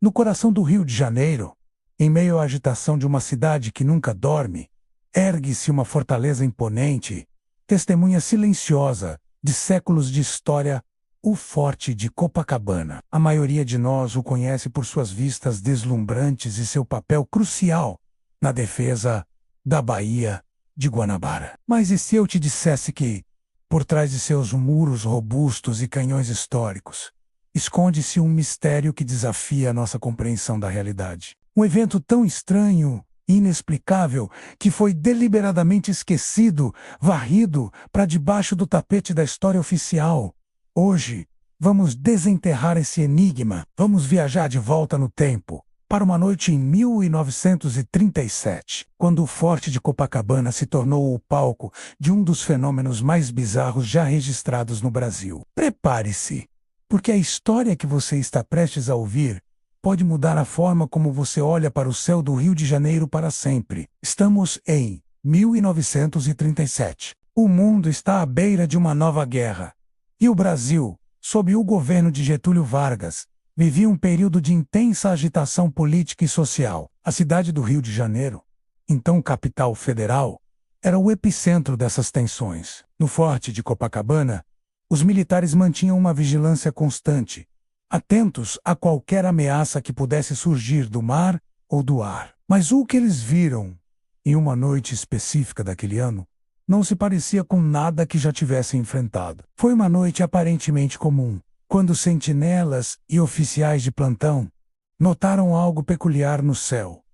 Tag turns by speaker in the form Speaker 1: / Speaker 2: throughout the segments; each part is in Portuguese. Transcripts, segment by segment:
Speaker 1: No coração do Rio de Janeiro, em meio à agitação de uma cidade que nunca dorme, ergue-se uma fortaleza imponente, testemunha silenciosa de séculos de história, o Forte de Copacabana. A maioria de nós o conhece por suas vistas deslumbrantes e seu papel crucial na defesa da Baía de Guanabara. Mas e se eu te dissesse que, por trás de seus muros robustos e canhões históricos, esconde-se um mistério que desafia a nossa compreensão da realidade? Um evento tão estranho e inexplicável que foi deliberadamente esquecido, varrido para debaixo do tapete da história oficial. Hoje, vamos desenterrar esse enigma. Vamos viajar de volta no tempo, para uma noite em 1937, quando o Forte de Copacabana se tornou o palco de um dos fenômenos mais bizarros já registrados no Brasil. Prepare-se, porque a história que você está prestes a ouvir pode mudar a forma como você olha para o céu do Rio de Janeiro para sempre. Estamos em 1937. O mundo está à beira de uma nova guerra. E o Brasil, sob o governo de Getúlio Vargas, vivia um período de intensa agitação política e social. A cidade do Rio de Janeiro, então capital federal, era o epicentro dessas tensões. No Forte de Copacabana, os militares mantinham uma vigilância constante, atentos a qualquer ameaça que pudesse surgir do mar ou do ar. Mas o que eles viram, em uma noite específica daquele ano, não se parecia com nada que já tivessem enfrentado. Foi uma noite aparentemente comum, quando sentinelas e oficiais de plantão notaram algo peculiar no céu.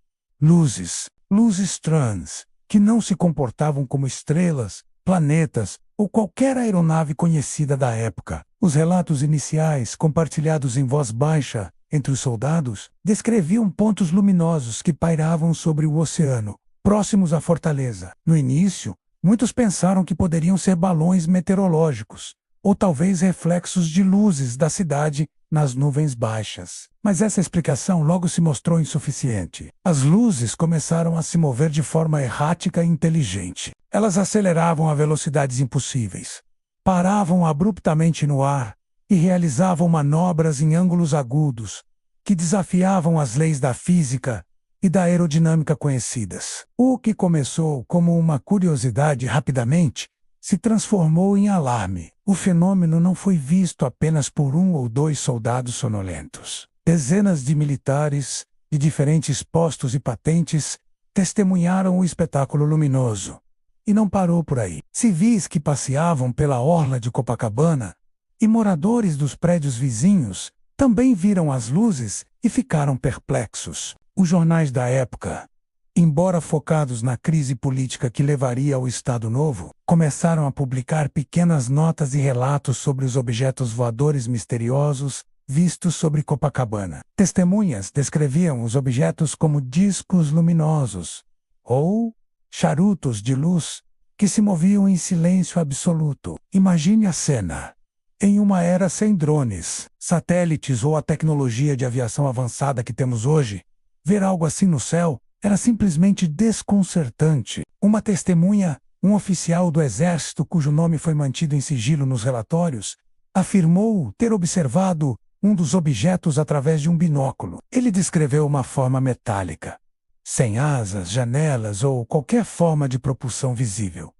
Speaker 1: Luzes trans, que não se comportavam como estrelas, planetas ou qualquer aeronave conhecida da época. Os relatos iniciais, compartilhados em voz baixa entre os soldados, descreviam pontos luminosos que pairavam sobre o oceano, próximos à fortaleza. No início, muitos pensaram que poderiam ser balões meteorológicos, ou talvez reflexos de luzes da cidade nas nuvens baixas. Mas essa explicação logo se mostrou insuficiente. As luzes começaram a se mover de forma errática e inteligente. Elas aceleravam a velocidades impossíveis, paravam abruptamente no ar e realizavam manobras em ângulos agudos, que desafiavam as leis da física e da aerodinâmica conhecidas. O que começou como uma curiosidade rapidamente se transformou em alarme. O fenômeno não foi visto apenas por um ou dois soldados sonolentos. Dezenas de militares, de diferentes postos e patentes, testemunharam o espetáculo luminoso. E não parou por aí. Civis que passeavam pela orla de Copacabana e moradores dos prédios vizinhos também viram as luzes e ficaram perplexos. Os jornais da época, embora focados na crise política que levaria ao Estado Novo, começaram a publicar pequenas notas e relatos sobre os objetos voadores misteriosos vistos sobre Copacabana. Testemunhas descreviam os objetos como discos luminosos ou charutos de luz que se moviam em silêncio absoluto. Imagine a cena. Em uma era sem drones, satélites ou a tecnologia de aviação avançada que temos hoje, ver algo assim no céu era simplesmente desconcertante. Uma testemunha, um oficial do exército cujo nome foi mantido em sigilo nos relatórios, afirmou ter observado um dos objetos através de um binóculo. Ele descreveu uma forma metálica, sem asas, janelas ou qualquer forma de propulsão visível,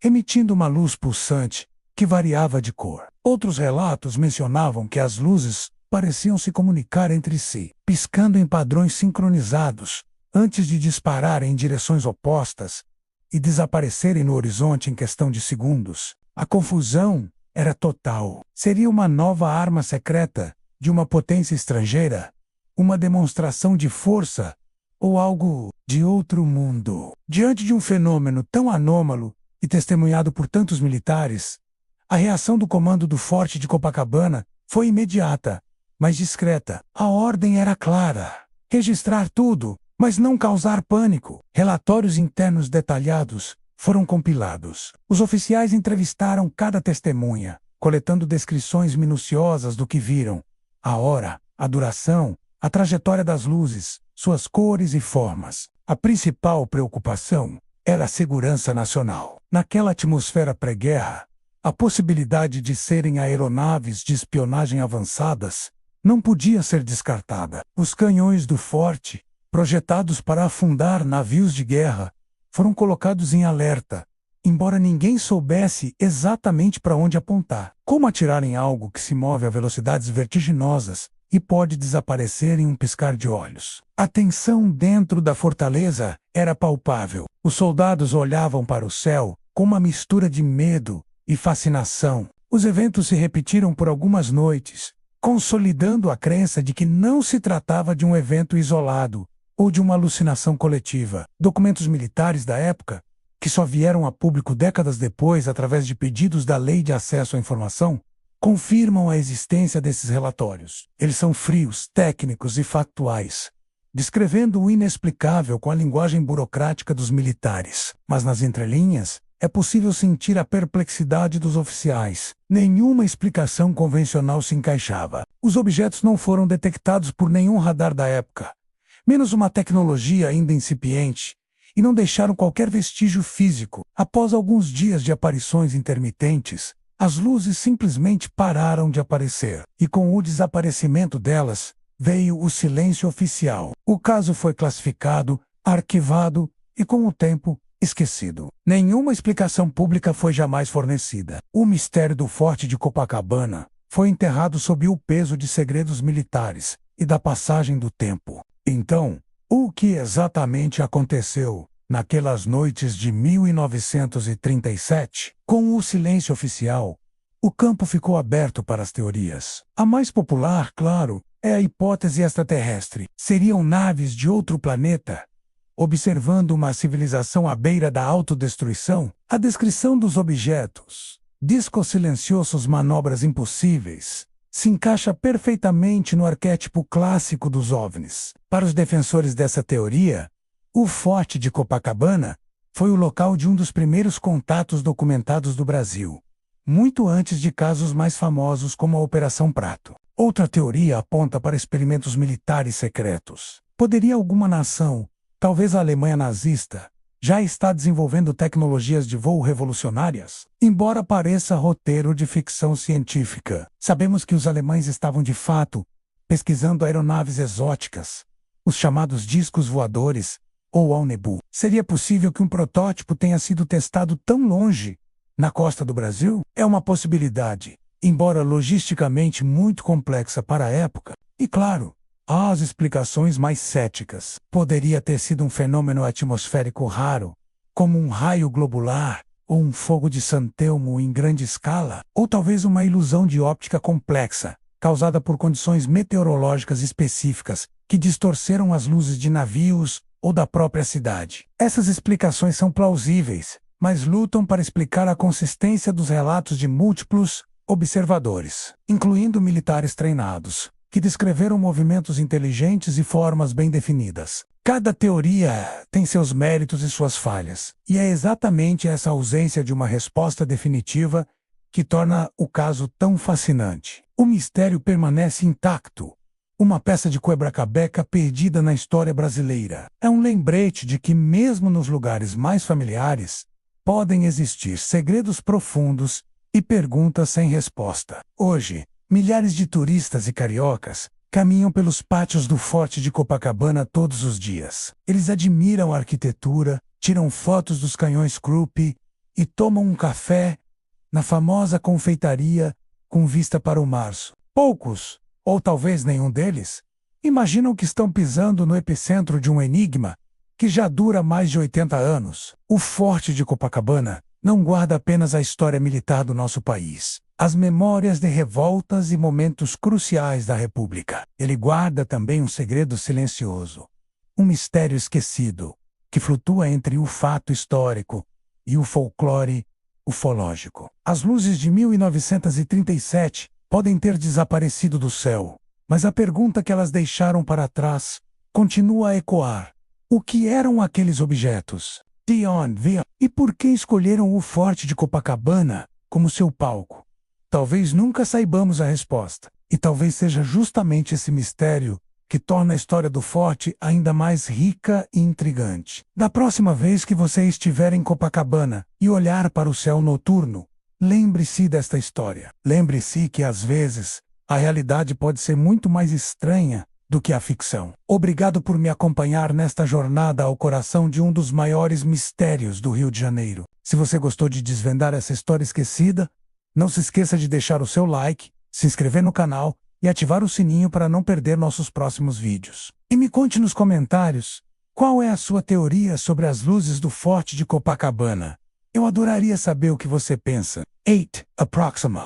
Speaker 1: emitindo uma luz pulsante que variava de cor. Outros relatos mencionavam que as luzes pareciam se comunicar entre si, piscando em padrões sincronizados, antes de dispararem em direções opostas e desaparecerem no horizonte em questão de segundos. A confusão era total. Seria uma nova arma secreta de uma potência estrangeira? Uma demonstração de força? Ou algo de outro mundo? Diante de um fenômeno tão anômalo e testemunhado por tantos militares, a reação do comando do Forte de Copacabana foi imediata, mas discreta. A ordem era clara: registrar tudo, mas não causar pânico. Relatórios internos detalhados foram compilados. Os oficiais entrevistaram cada testemunha, coletando descrições minuciosas do que viram: a hora, a duração, a trajetória das luzes, suas cores e formas. A principal preocupação era a segurança nacional. Naquela atmosfera pré-guerra, a possibilidade de serem aeronaves de espionagem avançadas não podia ser descartada. Os canhões do forte, projetados para afundar navios de guerra, foram colocados em alerta, embora ninguém soubesse exatamente para onde apontar. Como atirar em algo que se move a velocidades vertiginosas e pode desaparecer em um piscar de olhos? A tensão dentro da fortaleza era palpável. Os soldados olhavam para o céu com uma mistura de medo e fascinação. Os eventos se repetiram por algumas noites, consolidando a crença de que não se tratava de um evento isolado ou de uma alucinação coletiva. Documentos militares da época, que só vieram a público décadas depois através de pedidos da Lei de Acesso à Informação, confirmam a existência desses relatórios. Eles são frios, técnicos e factuais, descrevendo o inexplicável com a linguagem burocrática dos militares. Mas nas entrelinhas, é possível sentir a perplexidade dos oficiais. Nenhuma explicação convencional se encaixava. Os objetos não foram detectados por nenhum radar da época, menos uma tecnologia ainda incipiente, e não deixaram qualquer vestígio físico. Após alguns dias de aparições intermitentes, as luzes simplesmente pararam de aparecer, e com o desaparecimento delas, veio o silêncio oficial. O caso foi classificado, arquivado e, com o tempo, esquecido. Nenhuma explicação pública foi jamais fornecida. O mistério do Forte de Copacabana foi enterrado sob o peso de segredos militares e da passagem do tempo. Então, o que exatamente aconteceu naquelas noites de 1937? Com o silêncio oficial, o campo ficou aberto para as teorias. A mais popular, claro, é a hipótese extraterrestre. Seriam naves de outro planeta, observando uma civilização à beira da autodestruição? A descrição dos objetos, discos silenciosos, manobras impossíveis, se encaixa perfeitamente no arquétipo clássico dos OVNIs. Para os defensores dessa teoria, o Forte de Copacabana foi o local de um dos primeiros contatos documentados do Brasil, muito antes de casos mais famosos como a Operação Prato. Outra teoria aponta para experimentos militares secretos. Poderia alguma nação, talvez a Alemanha nazista, já está desenvolvendo tecnologias de voo revolucionárias? Embora pareça roteiro de ficção científica, sabemos que os alemães estavam de fato pesquisando aeronaves exóticas, os chamados discos voadores, ou Alnebu. Seria possível que um protótipo tenha sido testado tão longe, na costa do Brasil? É uma possibilidade, embora logisticamente muito complexa para a época. E claro, há as explicações mais céticas. Poderia ter sido um fenômeno atmosférico raro, como um raio globular, ou um fogo de Santelmo em grande escala, ou talvez uma ilusão de óptica complexa, causada por condições meteorológicas específicas, que distorceram as luzes de navios ou da própria cidade. Essas explicações são plausíveis, mas lutam para explicar a consistência dos relatos de múltiplos observadores, incluindo militares treinados, que descreveram movimentos inteligentes e formas bem definidas. Cada teoria tem seus méritos e suas falhas, e é exatamente essa ausência de uma resposta definitiva que torna o caso tão fascinante. O mistério permanece intacto, uma peça de quebra-cabeça perdida na história brasileira. É um lembrete de que, mesmo nos lugares mais familiares, podem existir segredos profundos e perguntas sem resposta. Hoje, milhares de turistas e cariocas caminham pelos pátios do Forte de Copacabana todos os dias. Eles admiram a arquitetura, tiram fotos dos canhões Krupp e tomam um café na famosa confeitaria com vista para o mar. Poucos, ou talvez nenhum deles, imaginam que estão pisando no epicentro de um enigma que já dura mais de 80 anos. O Forte de Copacabana não guarda apenas a história militar do nosso país, as memórias de revoltas e momentos cruciais da República. Ele guarda também um segredo silencioso, um mistério esquecido, que flutua entre o fato histórico e o folclore ufológico. As luzes de 1937 podem ter desaparecido do céu, mas a pergunta que elas deixaram para trás continua a ecoar. O que eram aqueles objetos? De onde vinham? E por que escolheram o Forte de Copacabana como seu palco? Talvez nunca saibamos a resposta, e talvez seja justamente esse mistério que torna a história do Forte ainda mais rica e intrigante. Da próxima vez que você estiver em Copacabana e olhar para o céu noturno, lembre-se desta história. Lembre-se que às vezes a realidade pode ser muito mais estranha do que a ficção. Obrigado por me acompanhar nesta jornada ao coração de um dos maiores mistérios do Rio de Janeiro. Se você gostou de desvendar essa história esquecida, não se esqueça de deixar o seu like, se inscrever no canal e ativar o sininho para não perder nossos próximos vídeos. E me conte nos comentários qual é a sua teoria sobre as luzes do Forte de Copacabana. Eu adoraria saber o que você pensa. 8. Approxima.